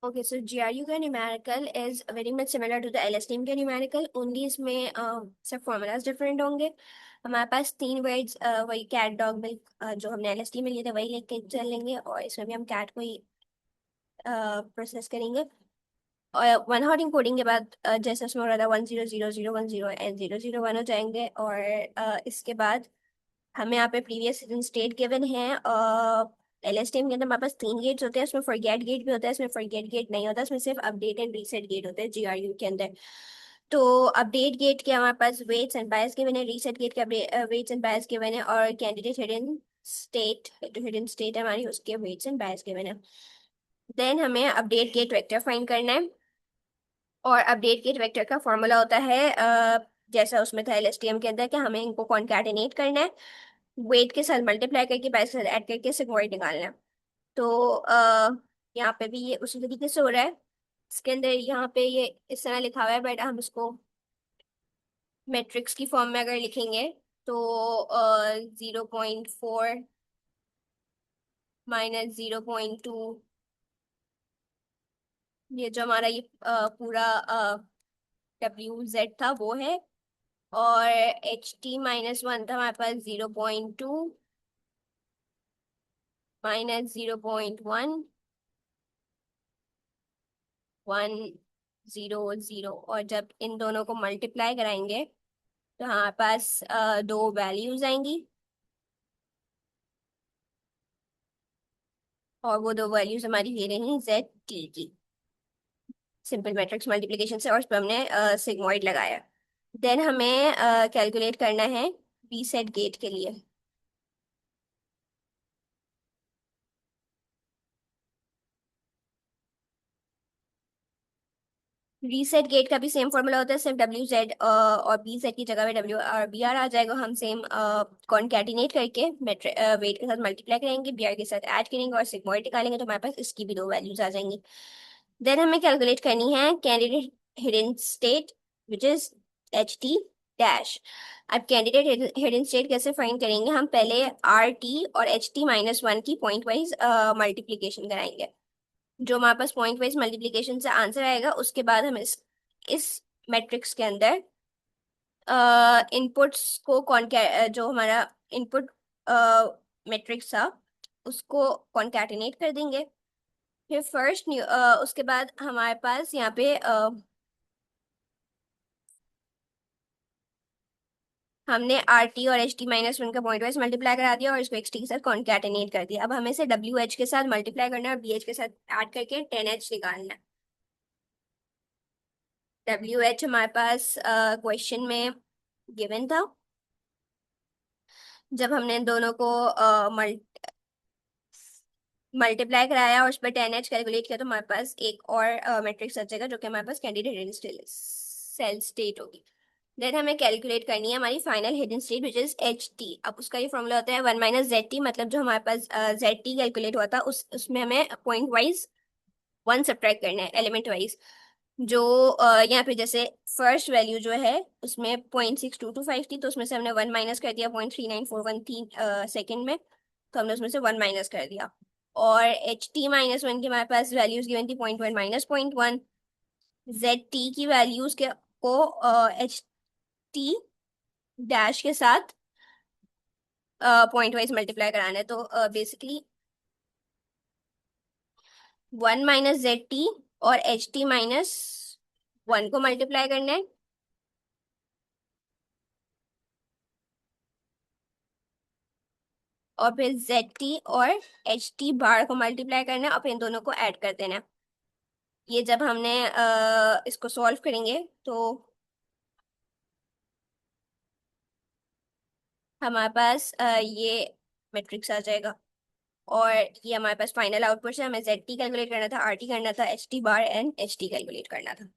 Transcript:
Okay, so GRU का numerical is very much similar to the LSTM का numerical, only इसमें सब formulas different होंगे। हमारे पास तीन वर्ड्स, वही कैट डॉग मिल्क जो हमने एलएसटी में लिए थे वही लेके चलेंगे, और इसमें भी हम कैट को ही प्रोसेस करेंगे। और वन हॉट इंकोडिंग के बाद जैसे उसमें हो रहा था 100010 एंड 001 हो जाएंगे। और इसके बाद हमें यहाँ पे प्रीवियस स्टेट गिवन है। एलएसटीएम के अंदर हमारे पास तीन गेट्स होते हैं, उसमें फॉरगेट गेट भी होता है, इसमें फॉरगेट गेट नहीं होता, इसमें सिर्फ अपडेट एंड रीसेट गेट होते हैं जीआरयू के अंदर। तो अपडेट गेट के हमारे पास वेट्स एंड बायस गिवन है, रीसेट गेट के वेट्स एंड बायस गिवन है, और कैंडिडेट हिडन स्टेट है हमारी, उसके वेट्स एंड बायस गिवन है। देन हमें अपडेट गेट वेक्टर फाइंड करना है, और अपडेट गेट वेक्टर का फॉर्मूला होता है जैसा उसमें था एलएसटीएम के अंदर, कि हमें इनको कॉन्कैटिनेट करना है, वेट के साथ मल्टीप्लाई करके बाय के साथ ऐड करके सिग्मॉइड निकालना है। तो यहाँ पे भी ये उसी तरीके से हो रहा है। इसके अंदर यहाँ पे ये इस तरह लिखा हुआ है, बट हम इसको मैट्रिक्स की फॉर्म में अगर लिखेंगे तो 0.4 -0.2, ये जो हमारा ये पूरा WZ था वो है। और HT-1 था हमारे पास 0.2 -0.1 100, और जब इन दोनों को मल्टीप्लाई कराएंगे तो हमारे पास दो वैल्यूज आएंगी, और वो दो वैल्यूज हमारी ये रही ZT की, सिंपल मैट्रिक्स मल्टीप्लिकेशन से, और उस पर हमने सिग्मॉइड लगाया। देन हमें कैलकुलेट करना है रीसेट गेट के लिए। रीसेट गेट का भी सेम फॉर्मूला होता है, सिर्फ WZ और BZ की जगह पे WR आ जाएगा। हम सेम कॉन्कैटिनेट करके वेट के साथ मल्टीप्लाई करेंगे, BR के साथ ऐड करेंगे और सिग्मॉइड निकालेंगे, तो हमारे पास इसकी भी दो वैल्यूज आ जाएंगी। देन हमें कैलकुलेट करनी है candidate hidden state, which is HT dash. अब कैंडिडेट हिडन स्टेट कैसे फाइंड करेंगे, हम पहले RT और HT-1 की पॉइंट वाइज मल्टीप्लीकेशन कराएंगे। जो हमारे पास पॉइंट वाइज मल्टीप्लिकेशन से आंसर आएगा, उसके बाद हम इस मैट्रिक्स के अंदर इनपुट्स को जो हमारा इनपुट मैट्रिक्स था उसको कॉन्कैटिनेट कर देंगे। फिर उसके बाद हमारे पास यहाँ पे हमने RT और HT-1 का पॉइंट वाइज मल्टीप्लाई करा दिया, और इसको XT के साथ कॉन्कैटिनेट कर दिया। अब हमें से WH के साथ मल्टीप्लाई करना है और BH के साथ ऐड करके 10H निकालना है। WH हमारे पास क्वेश्चन में गिवन था। जब हमने इन दोनों को मल्टीप्लाई कराया और उस पर 10H कैलकुलेट किया, तो हमारे पास एक और मैट्रिक्स आ जाएगा, जो कि हमारे पास कैंडिडेट हिडन सेल स्टेट होगी। देन हमें कैलकुलेट करनी है हमारी final hidden state, which is HT। अब उसका ये फॉर्मूला होता है 1 - ZT, मतलब जो हमारे पास ZT कैलकुलेट हुआ था उसमें हमें पॉइंट वाइज 1 सब्ट्रैक्ट करना है, एलिमेंट वाइज। जो यहाँ पे जैसे फर्स्ट वैल्यू जो है उसमें 0.6225 थी, तो उसमें से हमने 1 माइनस कर दिया, 0.3941 थी सेकेंड में, तो हमने उसमें से 1 माइनस कर दिया। और HT-1 की हमारे पास वैल्यूज गिवन थी 0.1 -0.1। ZT की वैल्यूज के को HT डैश के साथ पॉइंट वाइज मल्टीप्लाई कराना है, तो बेसिकली 1 - ZT और HT-1 को मल्टीप्लाई करना है, और फिर ZT और HT बार को मल्टीप्लाई करना है, और फिर इन दोनों को ऐड कर देना है। ये जब हमने इसको सॉल्व करेंगे तो हमारे पास ये मैट्रिक्स आ जाएगा। और ये हमारे पास फाइनल आउटपुट है, हमें ZT कैलकुलेट करना था, RT करना था, HT bar and HT calculate करना था।